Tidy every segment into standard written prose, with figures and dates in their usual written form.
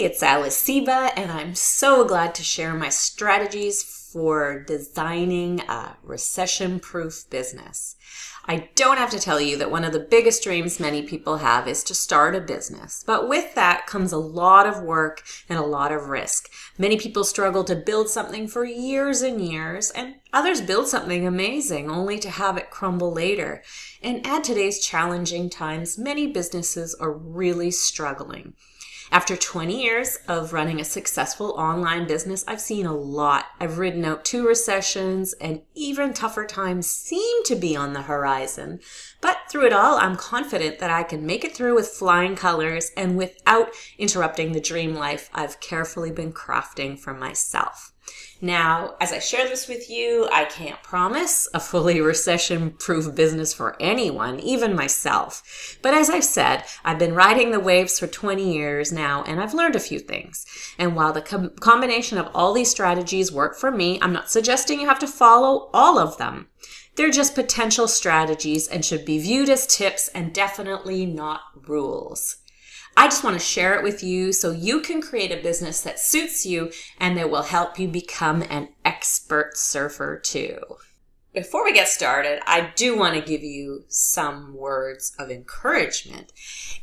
it's Alice Seba, and I'm so glad to share my strategies for designing a recession-proof business. I don't have to tell you that one of the biggest dreams many people have is to start a business, but with that comes a lot of work and a lot of risk. Many people struggle to build something for years and years, and others build something amazing only to have it crumble later. And at today's challenging times, many businesses are really struggling. After 20 years of running a successful online business, I've seen a lot. I've ridden out 2 recessions, and even tougher times seem to be on the horizon. But through it all, I'm confident that I can make it through with flying colors and without interrupting the dream life I've carefully been crafting for myself. Now, as I share this with you, I can't promise a fully recession-proof business for anyone, even myself. But as I've said, I've been riding the waves for 20 years now, and I've learned a few things. And while the combination of all these strategies work for me, I'm not suggesting you have to follow all of them. They're just potential strategies and should be viewed as tips and definitely not rules. I just want to share it with you so you can create a business that suits you and that will help you become an expert surfer too. Before we get started, I do want to give you some words of encouragement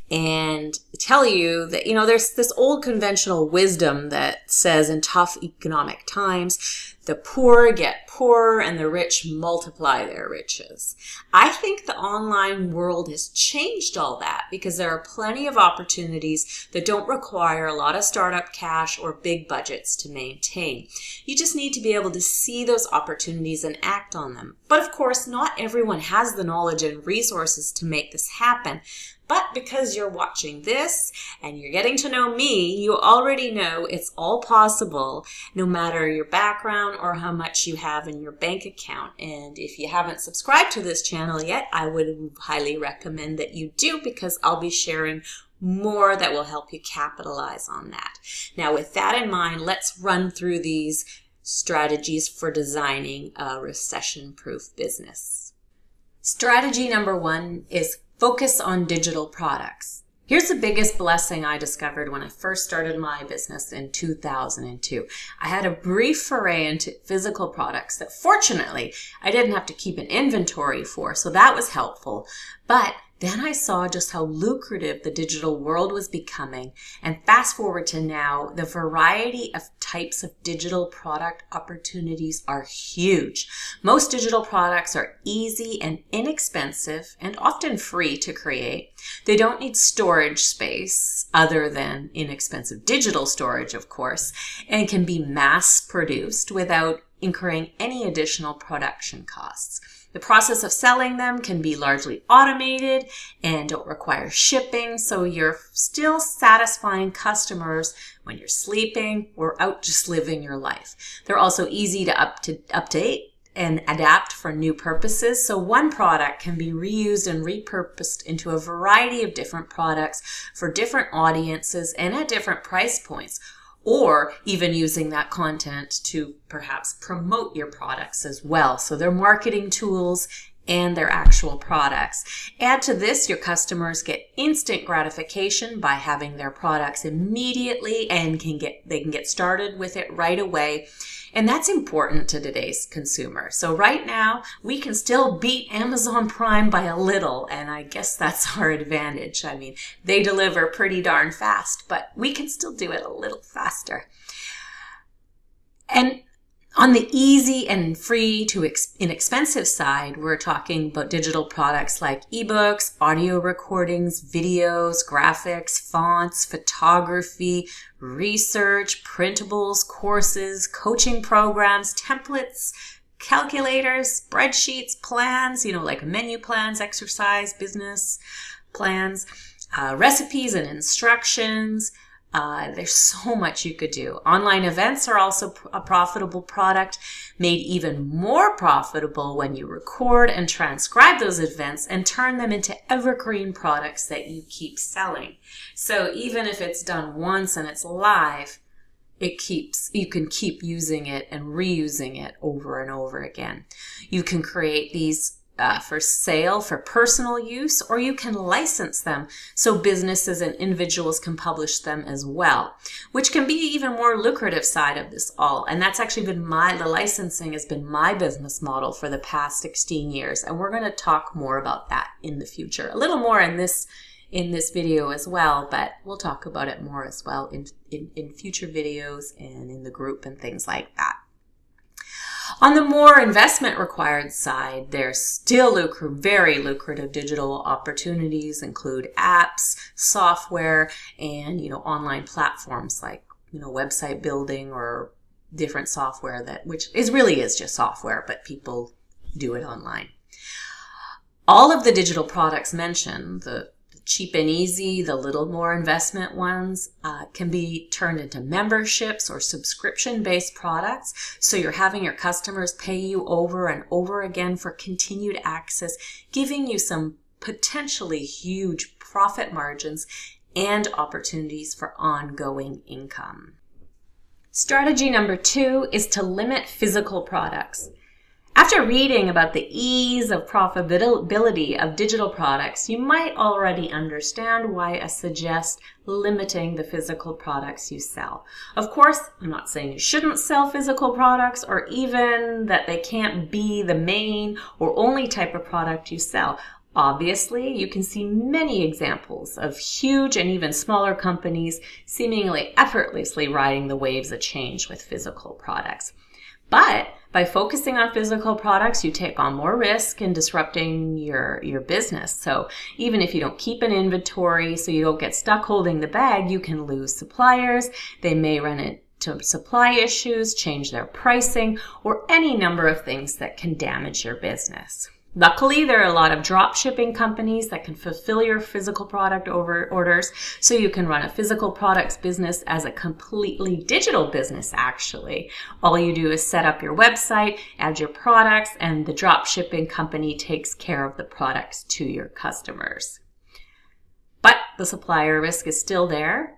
and tell you that, there's this old conventional wisdom that says in tough economic times, the poor get poorer and the rich multiply their riches. I think the online world has changed all that because there are plenty of opportunities that don't require a lot of startup cash or big budgets to maintain. You just need to be able to see those opportunities and act on them. But of course, not everyone has the knowledge and resources to make this happen. But because you're watching this and you're getting to know me, you already know it's all possible no matter your background or how much you have in your bank account. And if you haven't subscribed to this channel yet, I would highly recommend that you do because I'll be sharing more that will help you capitalize on that. Now, with that in mind, let's run through these strategies for designing a recession-proof business. Strategy number 1 is focus on digital products. Here's the biggest blessing I discovered when I first started my business in 2002. I had a brief foray into physical products that fortunately I didn't have to keep an inventory for, so that was helpful. But then I saw just how lucrative the digital world was becoming, and fast forward to now, the variety of types of digital product opportunities are huge. Most digital products are easy and inexpensive and often free to create. They don't need storage space other than inexpensive digital storage, of course, and can be mass produced without incurring any additional production costs. The process of selling them can be largely automated and don't require shipping, so you're still satisfying customers when you're sleeping or out just living your life. They're also easy to update and adapt for new purposes, so one product can be reused and repurposed into a variety of different products for different audiences and at different price points, or even using that content to perhaps promote your products as well. So they're marketing tools and their actual products. Add to this, your customers get instant gratification by having their products immediately and they can get started with it right away. And that's important to today's consumer. So right now, we can still beat Amazon Prime by a little, and I guess that's our advantage. I mean, they deliver pretty darn fast, but we can still do it a little faster. And on the easy and free to inexpensive side, we're talking about digital products like ebooks, audio recordings, videos, graphics, fonts, photography, research, printables, courses, coaching programs, templates, calculators, spreadsheets, plans, like menu plans, exercise, business plans, recipes and instructions. There's so much you could do. Online events are also a profitable product, made even more profitable when you record and transcribe those events and turn them into evergreen products that you keep selling. So even if it's done once and it's live, you can keep using it and reusing it over and over again. You can create these for sale for personal use, or you can license them so businesses and individuals can publish them as well, which can be even more lucrative side of this all. And that's actually been the licensing has been my business model for the past 16 years. And we're going to talk more about that in the future, a little more in this video as well, but we'll talk about it more as well in future videos and in the group and things like that. On the more investment required side, there's still very lucrative digital opportunities, include apps, software, and online platforms like website building or different software which really is just software, but people do it online. All of the digital products mentioned, the cheap and easy, the little more investment ones, can be turned into memberships or subscription-based products. So you're having your customers pay you over and over again for continued access, giving you some potentially huge profit margins and opportunities for ongoing income. Strategy number 2 is to limit physical products. After reading about the ease of profitability of digital products, you might already understand why I suggest limiting the physical products you sell. Of course, I'm not saying you shouldn't sell physical products or even that they can't be the main or only type of product you sell. Obviously, you can see many examples of huge and even smaller companies seemingly effortlessly riding the waves of change with physical products. But by focusing on physical products, you take on more risk in disrupting your business. So even if you don't keep an inventory, so you don't get stuck holding the bag, you can lose suppliers. They may run into supply issues, change their pricing, or any number of things that can damage your business. Luckily, there are a lot of drop shipping companies that can fulfill your physical product orders, so you can run a physical products business as a completely digital business, actually. All you do is set up your website, add your products, and the drop shipping company takes care of the products to your customers. But the supplier risk is still there.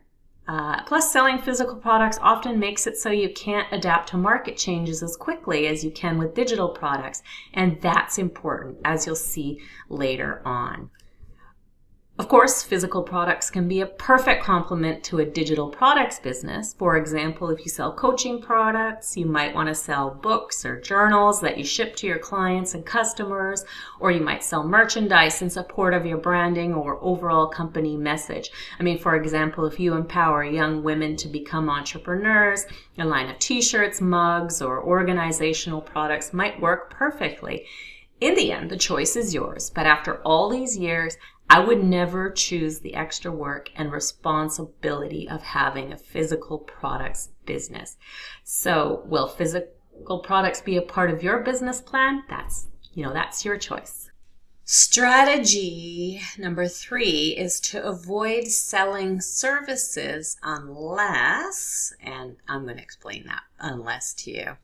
Plus, selling physical products often makes it so you can't adapt to market changes as quickly as you can with digital products, and that's important, as you'll see later on. Of course, physical products can be a perfect complement to a digital products business. For example, if you sell coaching products, you might want to sell books or journals that you ship to your clients and customers, or you might sell merchandise in support of your branding or overall company message. For example, if you empower young women to become entrepreneurs, a line of t-shirts, mugs, or organizational products might work perfectly. In the end, the choice is yours, but after all these years, I would never choose the extra work and responsibility of having a physical products business. So will physical products be a part of your business plan? That's your choice. Strategy number 3 is to avoid selling services unless, and I'm going to explain that unless to you.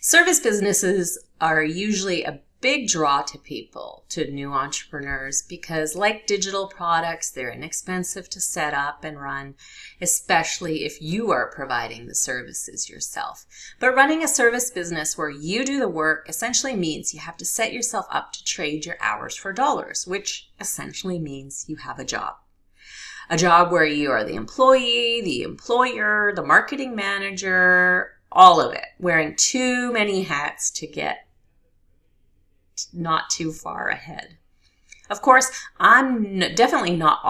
Service businesses are usually a big draw to people, to new entrepreneurs, because like digital products, they're inexpensive to set up and run, especially if you are providing the services yourself. But running a service business where you do the work essentially means you have to set yourself up to trade your hours for dollars, which essentially means you have a job. A job where you are the employee, the employer, the marketing manager, all of it, wearing too many hats to get not too far ahead. Of course, I'm definitely not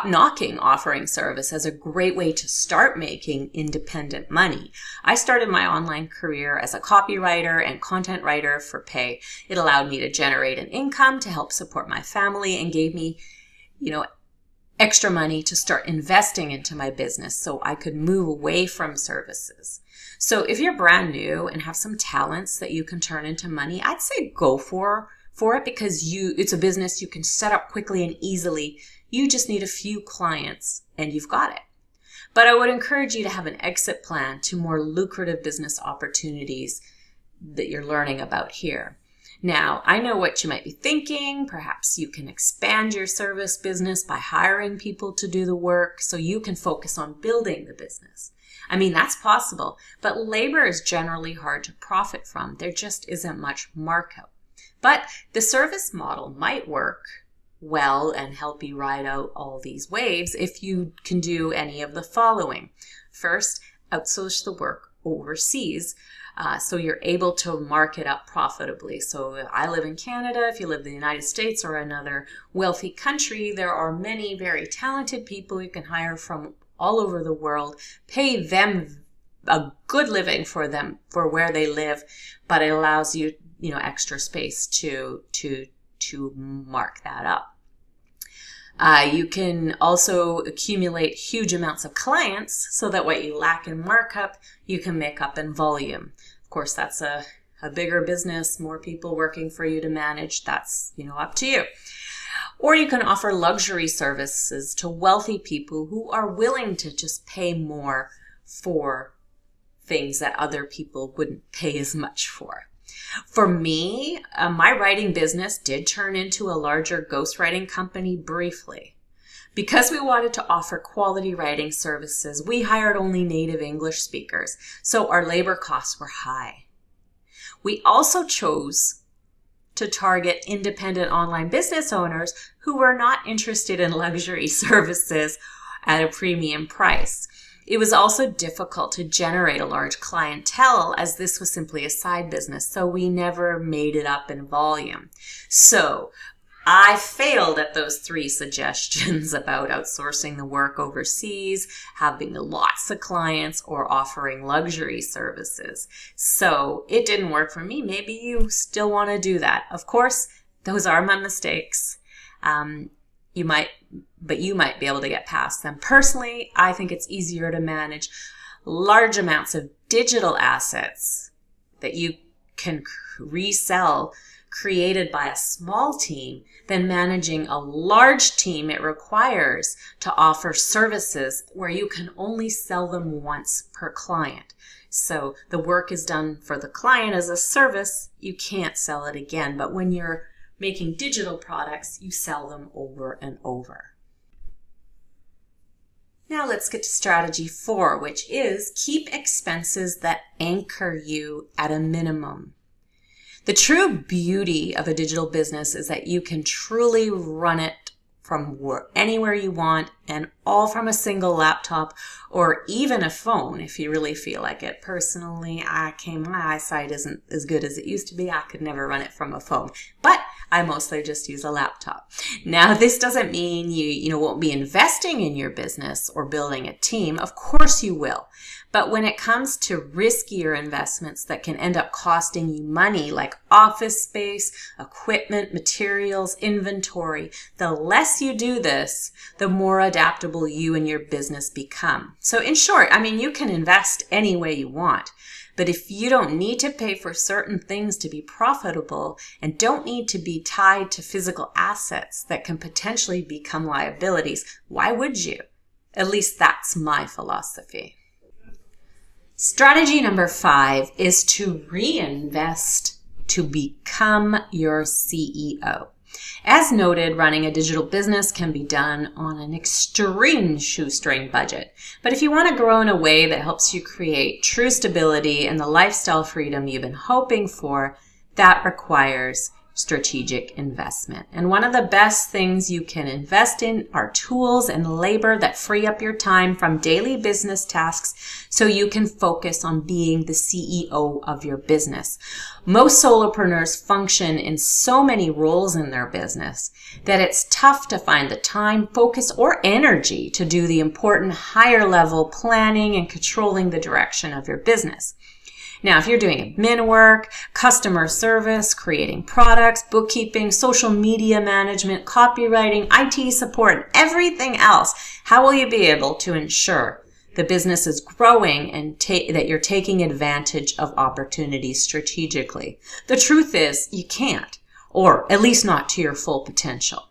knocking offering service as a great way to start making independent money. I started my online career as a copywriter and content writer for pay. It allowed me to generate an income to help support my family and gave me, extra money to start investing into my business so I could move away from services. So if you're brand new and have some talents that you can turn into money, I'd say go for it because it's a business you can set up quickly and easily. You just need a few clients and you've got it. But I would encourage you to have an exit plan to more lucrative business opportunities that you're learning about here. Now, I know what you might be thinking. Perhaps you can expand your service business by hiring people to do the work so you can focus on building the business. That's possible, but labor is generally hard to profit from. There just isn't much markup. But the service model might work well and help you ride out all these waves if you can do any of the following. First, outsource the work overseas so you're able to mark it up profitably. So I live in Canada. If you live in the United States or another wealthy country, there are many very talented people you can hire from all over the world, pay them a good living for where they live, but it allows you extra space to mark that up. You can also accumulate huge amounts of clients so that what you lack in markup, you can make up in volume. Of course, that's a bigger business, more people working for you to manage. That's, up to you. Or you can offer luxury services to wealthy people who are willing to just pay more for things that other people wouldn't pay as much for. For me, my writing business did turn into a larger ghostwriting company briefly. Because we wanted to offer quality writing services, we hired only native English speakers, so our labor costs were high. We also chose to target independent online business owners who were not interested in luxury services at a premium price. It was also difficult to generate a large clientele as this was simply a side business, so we never made it up in volume. So I failed at those 3 suggestions about outsourcing the work overseas, having lots of clients, or offering luxury services. So it didn't work for me. Maybe you still want to do that. Of course, those are my mistakes. You might be able to get past them. Personally, I think it's easier to manage large amounts of digital assets that you can resell created by a small team than managing a large team it requires to offer services where you can only sell them once per client. So the work is done for the client as a service. You can't sell it again. But when you're making digital products, you sell them over and over. Now let's get to strategy 4, which is keep expenses that anchor you at a minimum. The true beauty of a digital business is that you can truly run it from anywhere you want and all from a single laptop or even a phone if you really feel like it. Personally, my eyesight isn't as good as it used to be. I could never run it from a phone, but I mostly just use a laptop. Now, this doesn't mean you won't be investing in your business or building a team. Of course you will. But when it comes to riskier investments that can end up costing you money, like office space, equipment, materials, inventory, the less you do this, the more adaptable you and your business become. So in short, you can invest any way you want. But if you don't need to pay for certain things to be profitable and don't need to be tied to physical assets that can potentially become liabilities, why would you? At least that's my philosophy. Strategy number 5 is to reinvest to become your CEO. As noted, running a digital business can be done on an extreme shoestring budget. But if you want to grow in a way that helps you create true stability and the lifestyle freedom you've been hoping for, that requires strategic investment. And one of the best things you can invest in are tools and labor that free up your time from daily business tasks so you can focus on being the CEO of your business. Most solopreneurs function in so many roles in their business that it's tough to find the time, focus, or energy to do the important higher level planning and controlling the direction of your business. Now, if you're doing admin work, customer service, creating products, bookkeeping, social media management, copywriting, IT support, and everything else, how will you be able to ensure the business is growing and that you're taking advantage of opportunities strategically? The truth is you can't, or at least not to your full potential.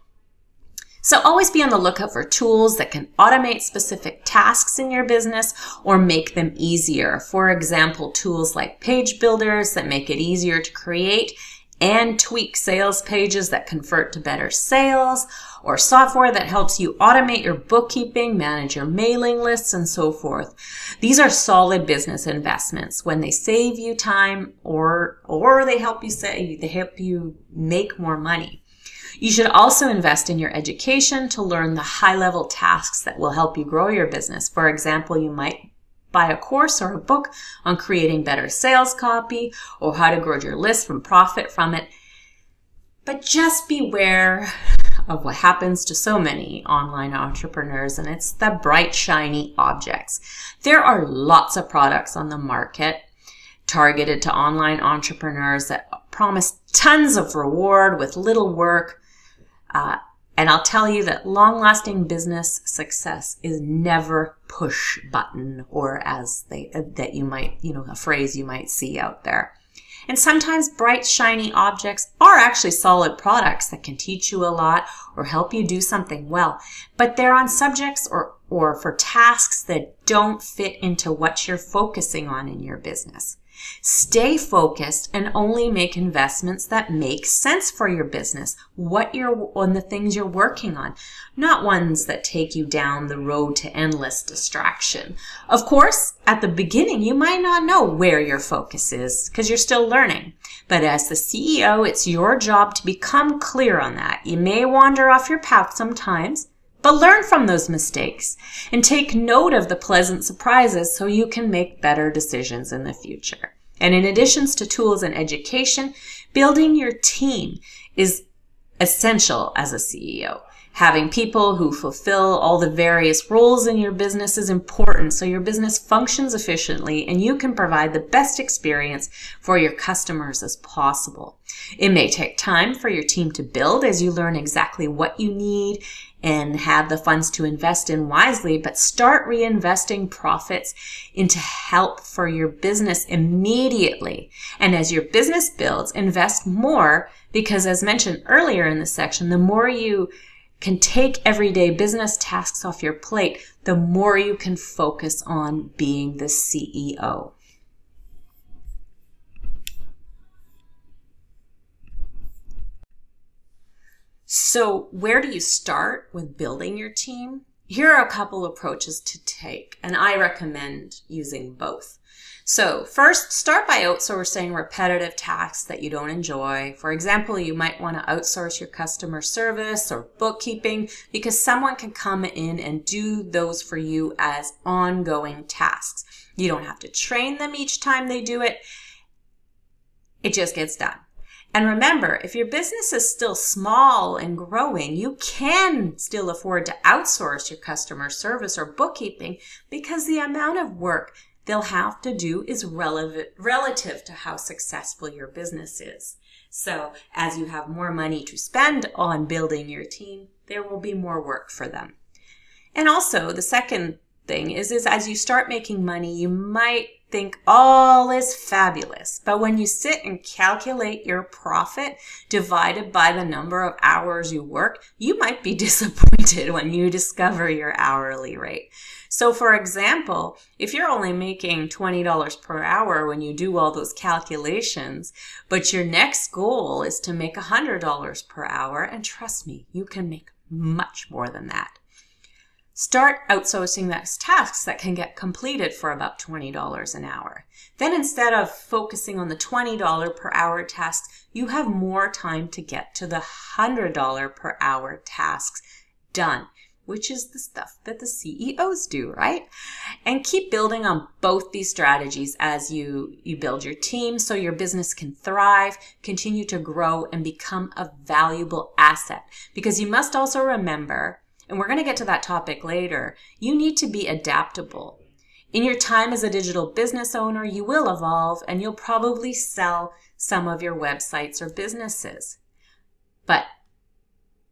So always be on the lookout for tools that can automate specific tasks in your business or make them easier. For example, tools like page builders that make it easier to create and tweak sales pages that convert to better sales, or software that helps you automate your bookkeeping, manage your mailing lists, and so forth. These are solid business investments when they save you time or they help you make more money. You should also invest in your education to learn the high-level tasks that will help you grow your business. For example, you might buy a course or a book on creating better sales copy or how to grow your list and profit from it. But just beware of what happens to so many online entrepreneurs, and it's the bright, shiny objects. There are lots of products on the market targeted to online entrepreneurs that promise tons of reward with little work. And I'll tell you that long-lasting business success is never push button, or a phrase you might see out there. And sometimes bright, shiny objects are actually solid products that can teach you a lot or help you do something well. But they're on subjects or for tasks that don't fit into what you're focusing on in your business. Stay focused and only make investments that make sense for your business, on the things you're working on, not ones that take you down the road to endless distraction. Of course, at the beginning, you might not know where your focus is because you're still learning. But as the CEO, it's your job to become clear on that. You may wander off your path sometimes, but learn from those mistakes and take note of the pleasant surprises so you can make better decisions in the future. And in addition to tools and education, building your team is essential as a CEO. Having people who fulfill all the various roles in your business is important so your business functions efficiently and you can provide the best experience for your customers as possible. It may take time for your team to build as you learn exactly what you need and have the funds to invest in wisely, but start reinvesting profits into help for your business immediately. And as your business builds, invest more because, as mentioned earlier in this section, the more you can take everyday business tasks off your plate, the more you can focus on being the CEO. So where do you start with building your team? Here are a couple approaches to take, and I recommend using both. So first, start by outsourcing repetitive tasks that you don't enjoy. For example, you might want to outsource your customer service or bookkeeping because someone can come in and do those for you as ongoing tasks. You don't have to train them each time they do it. It just gets done. And remember, if your business is still small and growing, you can still afford to outsource your customer service or bookkeeping because the amount of work they'll have to do is relative to how successful your business is. So as you have more money to spend on building your team, there will be more work for them. And also, the second thing is as you start making money, you might think all is fabulous. But when you sit and calculate your profit divided by the number of hours you work, you might be disappointed when you discover your hourly rate. So for example, if you're only making $20 per hour when you do all those calculations, but your next goal is to make $100 per hour, and trust me, you can make much more than that. Start outsourcing those tasks that can get completed for about $20 an hour. Then instead of focusing on the $20 per hour tasks, you have more time to get to the $100 per hour tasks done, which is the stuff that the CEOs do, right? And keep building on both these strategies as you build your team so your business can thrive, continue to grow, and become a valuable asset. Because you must also remember, and we're going to get to that topic later, you need to be adaptable. In your time as a digital business owner, you will evolve and you'll probably sell some of your websites or businesses. But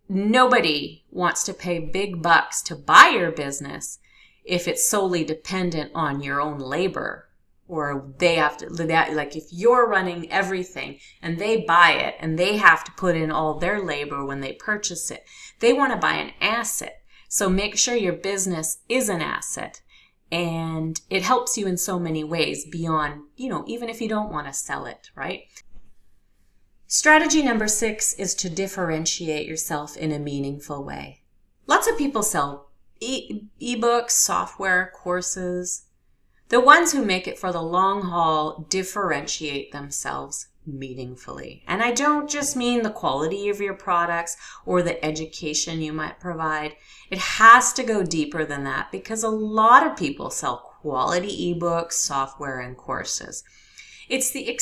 nobody wants to pay big bucks to buy your business if it's solely dependent on your own labor. Or they have to, like if you're running everything and they buy it and they have to put in all their labor when they purchase it, they want to buy an asset. So make sure your business is an asset and it helps you in so many ways beyond, even if you don't want to sell it, right? Strategy number 6 is to differentiate yourself in a meaningful way. Lots of people sell ebooks, software, courses. The ones who make it for the long haul differentiate themselves meaningfully. And I don't just mean the quality of your products or the education you might provide. It has to go deeper than that, because a lot of people sell quality ebooks, software, and courses. It's the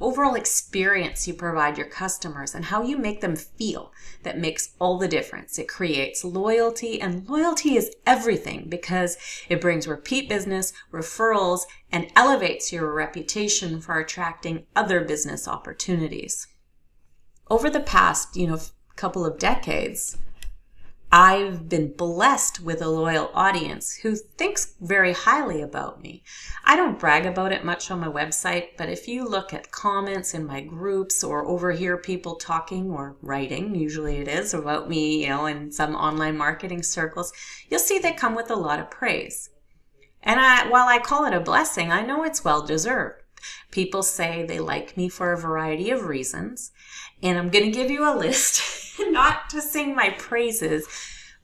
overall experience you provide your customers and how you make them feel that makes all the difference. It creates loyalty, and loyalty is everything because it brings repeat business, referrals, and elevates your reputation for attracting other business opportunities. Over the past, couple of decades, I've been blessed with a loyal audience who thinks very highly about me. I don't brag about it much on my website, but if you look at comments in my groups or overhear people talking or writing, usually it is, about me, in some online marketing circles, you'll see they come with a lot of praise. And while I call it a blessing, I know it's well-deserved. People say they like me for a variety of reasons, and I'm going to give you a list, not to sing my praises,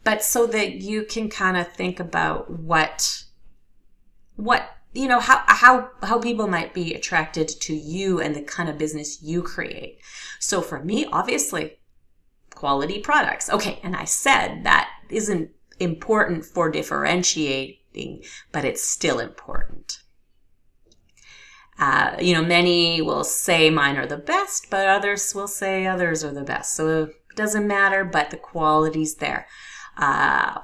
but so that you can kind of think about how people might be attracted to you and the kind of business you create. So for me, obviously, quality products. Okay, and I said that isn't important for differentiating, but it's still important. Many will say mine are the best, but others will say others are the best. So it doesn't matter, but the quality's there.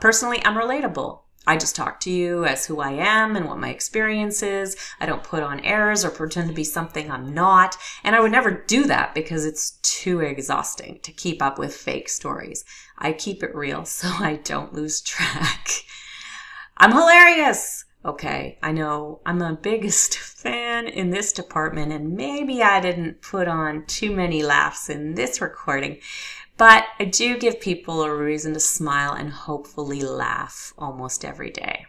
Personally, I'm relatable. I just talk to you as who I am and what my experience is. I don't put on airs or pretend to be something I'm not. And I would never do that because it's too exhausting to keep up with fake stories. I keep it real so I don't lose track. I'm hilarious. Okay, I know I'm the biggest fan in this department, and maybe I didn't put on too many laughs in this recording, but I do give people a reason to smile and hopefully laugh almost every day.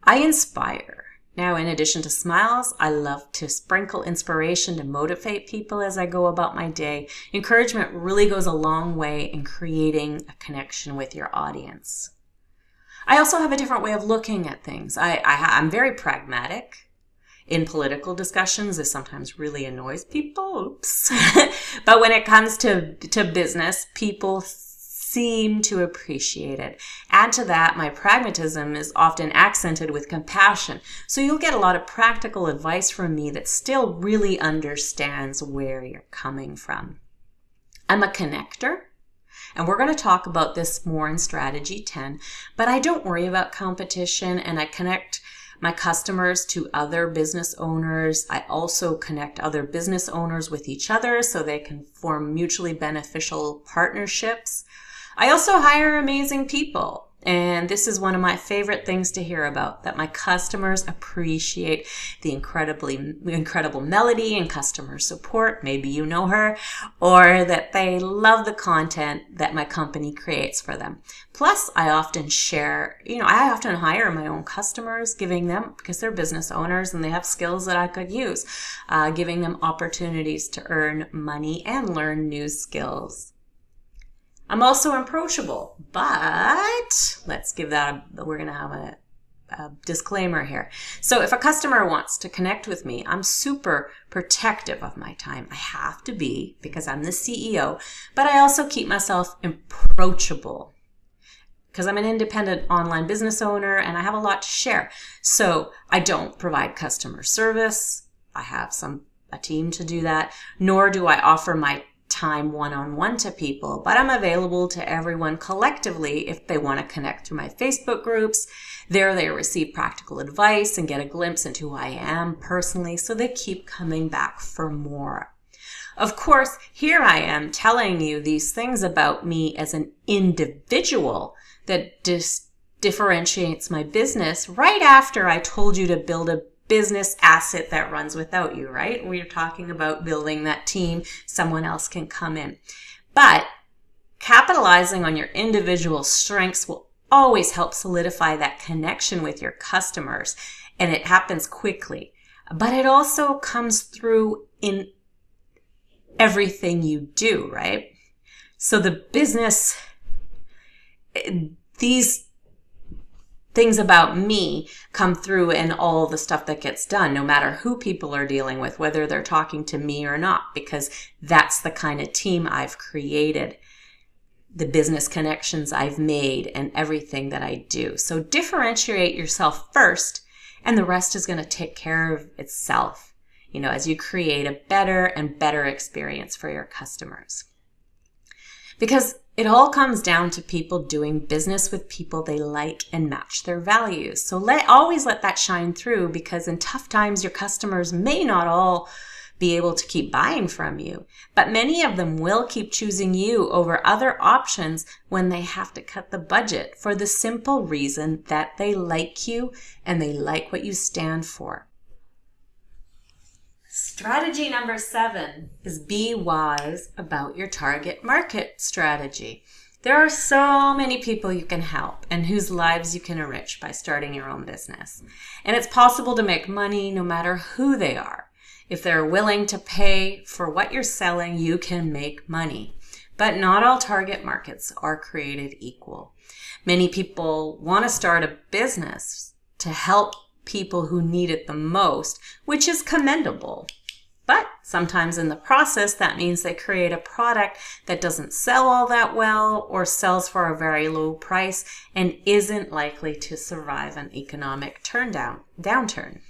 I inspire. Now, in addition to smiles, I love to sprinkle inspiration to motivate people as I go about my day. Encouragement really goes a long way in creating a connection with your audience. I also have a different way of looking at things. I'm very pragmatic. In political discussions, this sometimes really annoys people. Oops. But when it comes to business, people seem to appreciate it. Add to that, my pragmatism is often accented with compassion. So you'll get a lot of practical advice from me that still really understands where you're coming from. I'm a connector. And we're going to talk about this more in Strategy 10, but I don't worry about competition, and I connect my customers to other business owners. I also connect other business owners with each other so they can form mutually beneficial partnerships. I also hire amazing people. And this is one of my favorite things to hear about, that my customers appreciate the incredible Melody and customer support. Maybe you know her, or that they love the content that my company creates for them. Plus, I often hire my own customers, giving them, because they're business owners and they have skills that I could use, giving them opportunities to earn money and learn new skills. I'm also approachable, but let's give that we're going to have a disclaimer here. So if a customer wants to connect with me, I'm super protective of my time. I have to be, because I'm the CEO, but I also keep myself approachable because I'm an independent online business owner and I have a lot to share. So I don't provide customer service. I have a team to do that, nor do I offer my time one-on-one to people, but I'm available to everyone collectively if they want to connect through my Facebook groups. There they receive practical advice and get a glimpse into who I am personally, so they keep coming back for more. Of course, here I am telling you these things about me as an individual that differentiates my business right after I told you to build a business asset that runs without you, right? We're talking about building that team, someone else can come in. But capitalizing on your individual strengths will always help solidify that connection with your customers, and it happens quickly. But it also comes through in everything you do, right? So the business, these things about me come through in all the stuff that gets done, no matter who people are dealing with, whether they're talking to me or not, because that's the kind of team I've created, the business connections I've made, and everything that I do. So differentiate yourself first, and the rest is going to take care of itself, as you create a better and better experience for your customers. Because it all comes down to people doing business with people they like and match their values. So always let that shine through, because in tough times, your customers may not all be able to keep buying from you, but many of them will keep choosing you over other options when they have to cut the budget, for the simple reason that they like you and they like what you stand for. Strategy number 7 is be wise about your target market strategy. There are so many people you can help and whose lives you can enrich by starting your own business. And it's possible to make money no matter who they are. If they're willing to pay for what you're selling, you can make money. But not all target markets are created equal. Many people want to start a business to help people who need it the most, which is commendable. But sometimes in the process, that means they create a product that doesn't sell all that well, or sells for a very low price and isn't likely to survive an economic downturn.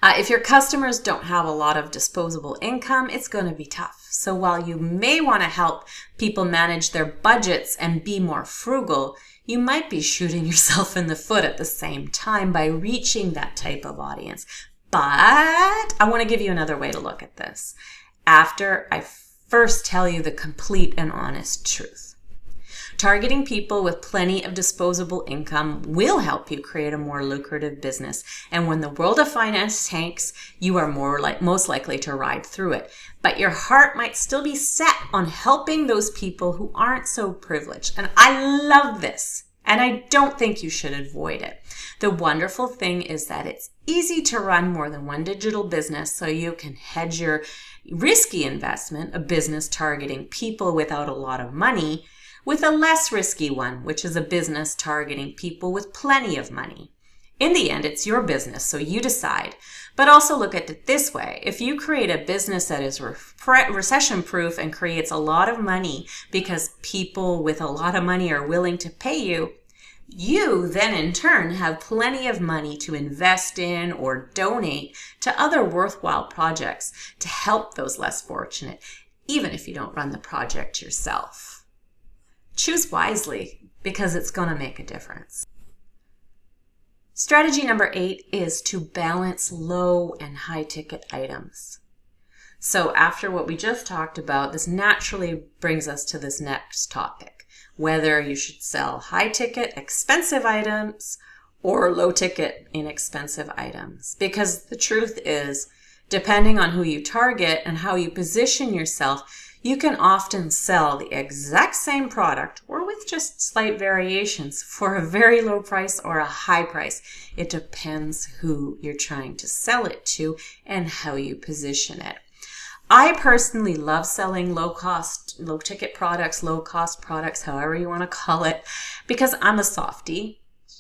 If your customers don't have a lot of disposable income, it's going to be tough. So while you may want to help people manage their budgets and be more frugal, you might be shooting yourself in the foot at the same time by reaching that type of audience. But I want to give you another way to look at this after I first tell you the complete and honest truth. Targeting people with plenty of disposable income will help you create a more lucrative business. And when the world of finance tanks, you are most likely to ride through it. But your heart might still be set on helping those people who aren't so privileged. And I love this. And I don't think you should avoid it. The wonderful thing is that it's easy to run more than one digital business, so you can hedge your risky investment, a business targeting people without a lot of money, with a less risky one, which is a business targeting people with plenty of money. In the end, it's your business, so you decide. But also look at it this way. If you create a business that is recession-proof and creates a lot of money because people with a lot of money are willing to pay you, you then in turn have plenty of money to invest in or donate to other worthwhile projects to help those less fortunate, even if you don't run the project yourself. Choose wisely, because it's going to make a difference. Strategy number 8 is to balance low and high ticket items. So after what we just talked about, this naturally brings us to this next topic, whether you should sell high ticket expensive items or low ticket inexpensive items. Because the truth is, depending on who you target and how you position yourself, you can often sell the exact same product, or with just slight variations, for a very low price or a high price. It depends who you're trying to sell it to and how you position it. I personally love selling low ticket products, low cost products, however you want to call it, because I'm a softie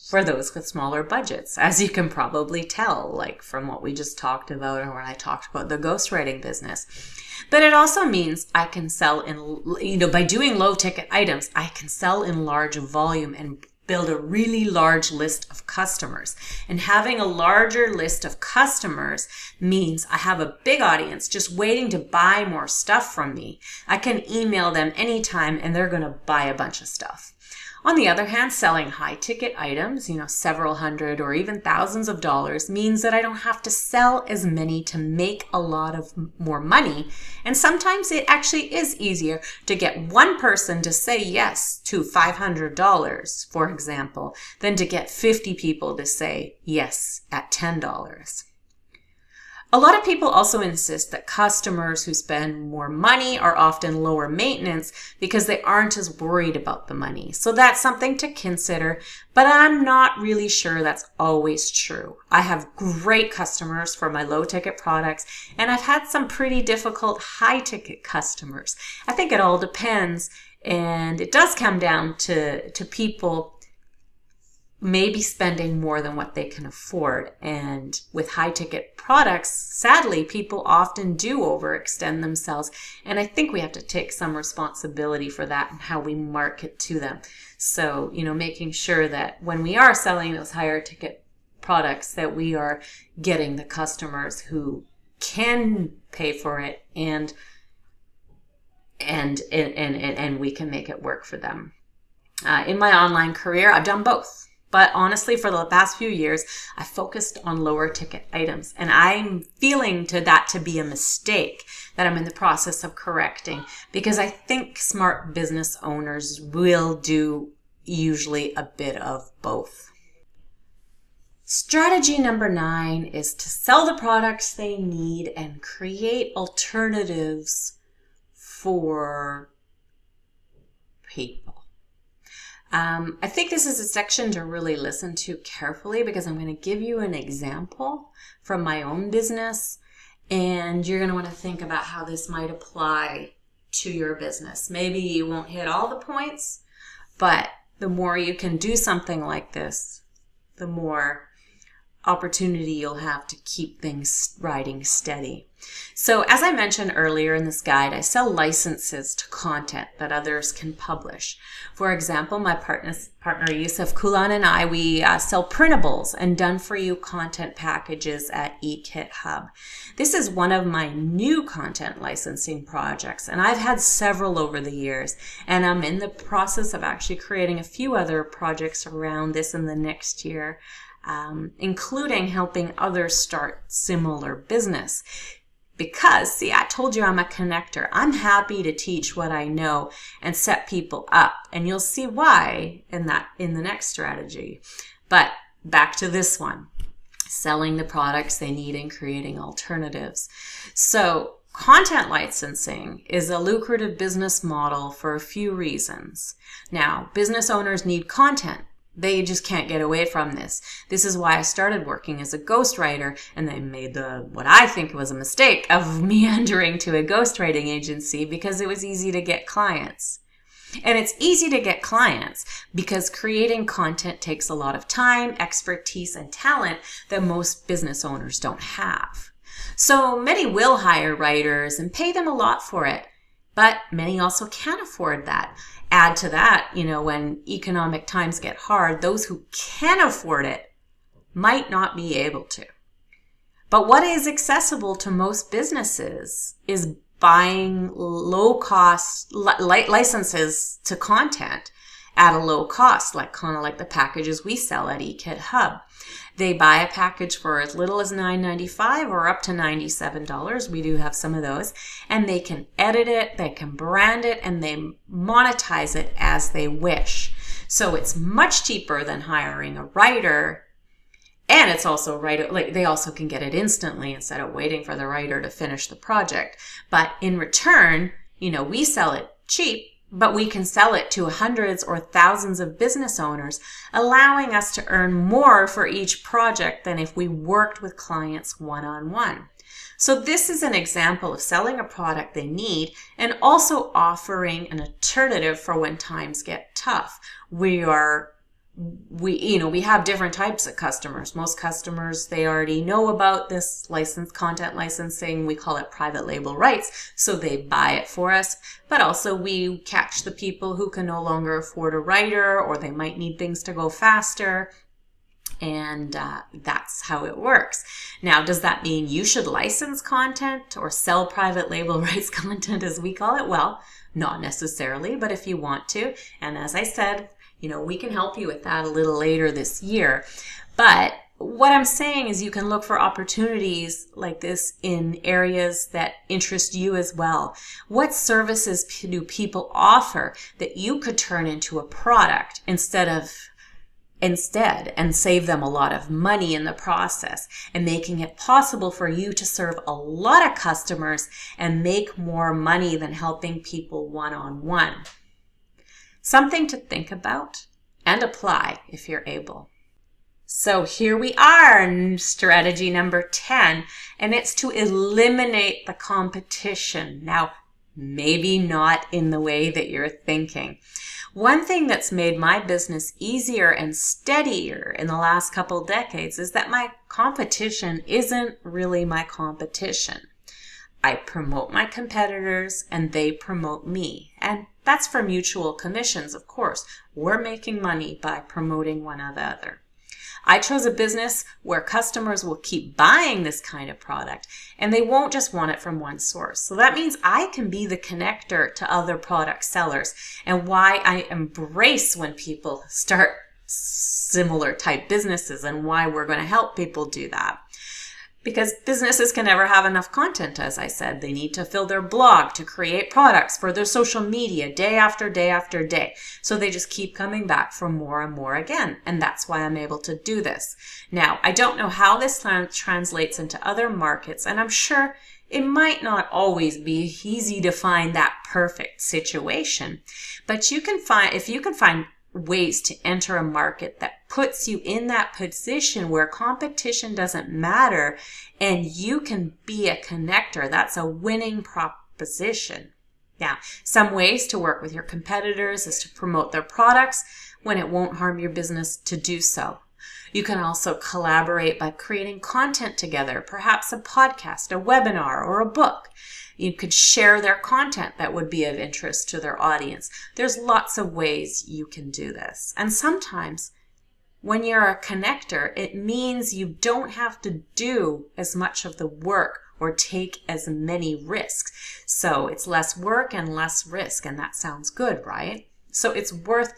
for those with smaller budgets, as you can probably tell, like from what we just talked about, or when I talked about the ghostwriting business. But it also means I can sell by doing low ticket items, I can sell in large volume and build a really large list of customers. And having a larger list of customers means I have a big audience just waiting to buy more stuff from me. I can email them anytime and they're going to buy a bunch of stuff. On the other hand, selling high ticket items, several hundred or even thousands of dollars, means that I don't have to sell as many to make a lot of more money. And sometimes it actually is easier to get one person to say yes to $500, for example, than to get 50 people to say yes at $10. A lot of people also insist that customers who spend more money are often lower maintenance because they aren't as worried about the money. So that's something to consider, but I'm not really sure that's always true. I have great customers for my low ticket products, and I've had some pretty difficult high ticket customers. I think it all depends, and it does come down to people maybe spending more than what they can afford. And with high ticket products, sadly, people often do overextend themselves. And I think we have to take some responsibility for that and how we market to them. So, making sure that when we are selling those higher ticket products, that we are getting the customers who can pay for it and we can make it work for them. In my online career, I've done both. But honestly, for the past few years, I focused on lower ticket items, and I'm feeling that to be a mistake that I'm in the process of correcting, because I think smart business owners will do usually a bit of both. Strategy number 9 is to sell the products they need and create alternatives for people. I think this is a section to really listen to carefully, because I'm going to give you an example from my own business, and you're going to want to think about how this might apply to your business. Maybe you won't hit all the points, but the more you can do something like this, the more opportunity you'll have to keep things riding steady. So as I mentioned earlier in this guide, I sell licenses to content that others can publish. For example, my partner Yusuf Kulan and I, we sell printables and done-for-you content packages at eKitHub. This is one of my new content licensing projects, and I've had several over the years, and I'm in the process of actually creating a few other projects around this in the next year, including helping others start similar business. Because, see, I told you I'm a connector. I'm happy to teach what I know and set people up. And you'll see why in the next strategy. But back to this one, selling the products they need and creating alternatives. So content licensing is a lucrative business model for a few reasons. Now, business owners need content. They just can't get away from this. This is why I started working as a ghostwriter, and I made what I think was a mistake of meandering to a ghostwriting agency, because it was easy to get clients. And it's easy to get clients because creating content takes a lot of time, expertise, and talent that most business owners don't have. So many will hire writers and pay them a lot for it, but many also can't afford that. Add to that, when economic times get hard, those who can afford it might not be able to. But what is accessible to most businesses is buying low-cost licenses to content at a low cost, kind of like the packages we sell at eKitHub. They buy a package for as little as $9.95 or up to $97. We do have some of those. And they can edit it, they can brand it, and they monetize it as they wish. So it's much cheaper than hiring a writer. And it's also they also can get it instantly instead of waiting for the writer to finish the project. But in return, we sell it cheap, but we can sell it to hundreds or thousands of business owners, allowing us to earn more for each project than if we worked with clients one-on-one. So this is an example of selling a product they need and also offering an alternative for when times get tough. We have different types of customers. Most customers, they already know about this content licensing. We call it private label rights. So they buy it for us. But also we catch the people who can no longer afford a writer, or they might need things to go faster. And that's how it works. Now, does that mean you should license content or sell private label rights content, as we call it? Well, not necessarily, but if you want to. And as I said, we can help you with that a little later this year. But what I'm saying is you can look for opportunities like this in areas that interest you as well. What services do people offer that you could turn into a product instead of instead and save them a lot of money in the process, and making it possible for you to serve a lot of customers and make more money than helping people one-on-one. Something to think about and apply if you're able. So here we are, strategy number 10, and it's to eliminate the competition. Now, maybe not in the way that you're thinking. One thing that's made my business easier and steadier in the last couple decades is that my competition isn't really my competition. I promote my competitors and they promote me. And that's for mutual commissions, of course. We're making money by promoting one another. I chose a business where customers will keep buying this kind of product and they won't just want it from one source. So that means I can be the connector to other product sellers, and why I embrace when people start similar type businesses and why we're going to help people do that. Because businesses can never have enough content, as I said. They need to fill their blog to create products for their social media day after day after day. So they just keep coming back for more and more again. And that's why I'm able to do this. Now, I don't know how this translates into other markets, and I'm sure it might not always be easy to find that perfect situation. But you can find, if you can find ways to enter a market that puts you in that position where competition doesn't matter and you can be a connector, that's a winning proposition. Now, some ways to work with your competitors is to promote their products when it won't harm your business to do so. You can also collaborate by creating content together, perhaps a podcast, a webinar, or a book. You could share their content that would be of interest to their audience. There's lots of ways you can do this. And sometimes when you're a connector, it means you don't have to do as much of the work or take as many risks. So it's less work and less risk, and that sounds good, right? So it's worth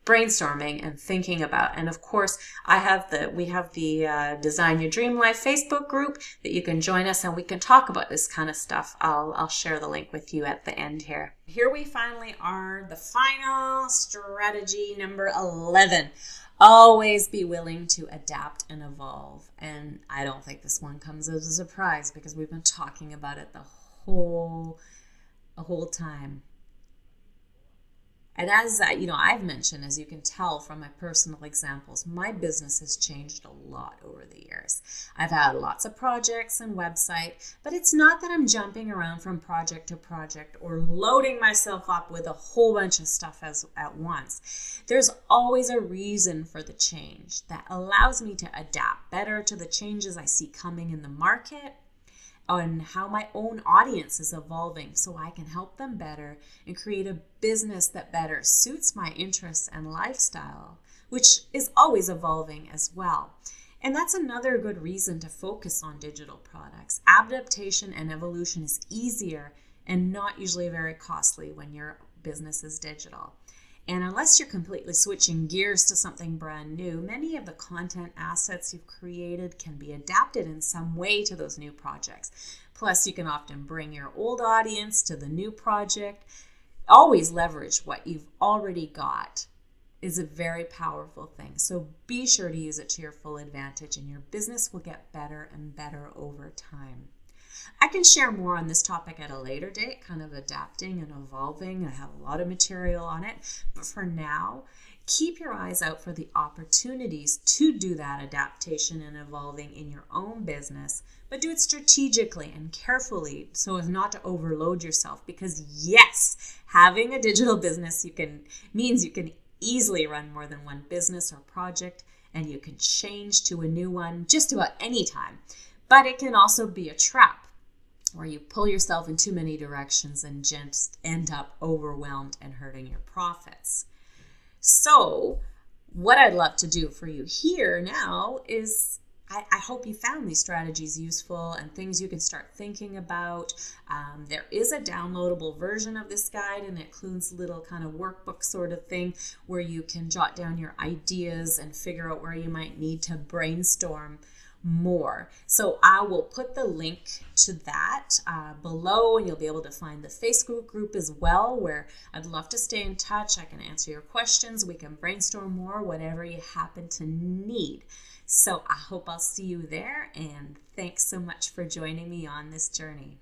brainstorming and thinking about. And of course, we have the Design Your Dream Life Facebook group that you can join us and we can talk about this kind of stuff. I'll share the link with you at the end here. Here we finally are, the final strategy, number 11. Always be willing to adapt and evolve. And I don't think this one comes as a surprise because we've been talking about it the whole time. And as I've mentioned, as you can tell from my personal examples, my business has changed a lot over the years. I've had lots of projects and website, but it's not that I'm jumping around from project to project or loading myself up with a whole bunch of stuff at once. There's always a reason for the change that allows me to adapt better to the changes I see coming in the market, on how my own audience is evolving so I can help them better and create a business that better suits my interests and lifestyle, which is always evolving as well. And that's another good reason to focus on digital products. Adaptation and evolution is easier and not usually very costly when your business is digital. And unless you're completely switching gears to something brand new, many of the content assets you've created can be adapted in some way to those new projects. Plus, you can often bring your old audience to the new project. Always leverage what you've already got is a very powerful thing. So be sure to use it to your full advantage and your business will get better and better over time. I can share more on this topic at a later date, kind of adapting and evolving. I have a lot of material on it, but for now, keep your eyes out for the opportunities to do that adaptation and evolving in your own business, but do it strategically and carefully so as not to overload yourself. Because yes, having a digital business means you can easily run more than one business or project, and you can change to a new one just about any time. But it can also be a trap where you pull yourself in too many directions and just end up overwhelmed and hurting your profits. So what I'd love to do for you here now is I hope you found these strategies useful and things you can start thinking about. There is a downloadable version of this guide, and it includes a little kind of workbook sort of thing where you can jot down your ideas and figure out where you might need to brainstorm more. So I will put the link to that below, and you'll be able to find the Facebook group as well, where I'd love to stay in touch. I can answer your questions. We can brainstorm more, whatever you happen to need. So I hope I'll see you there, and thanks so much for joining me on this journey.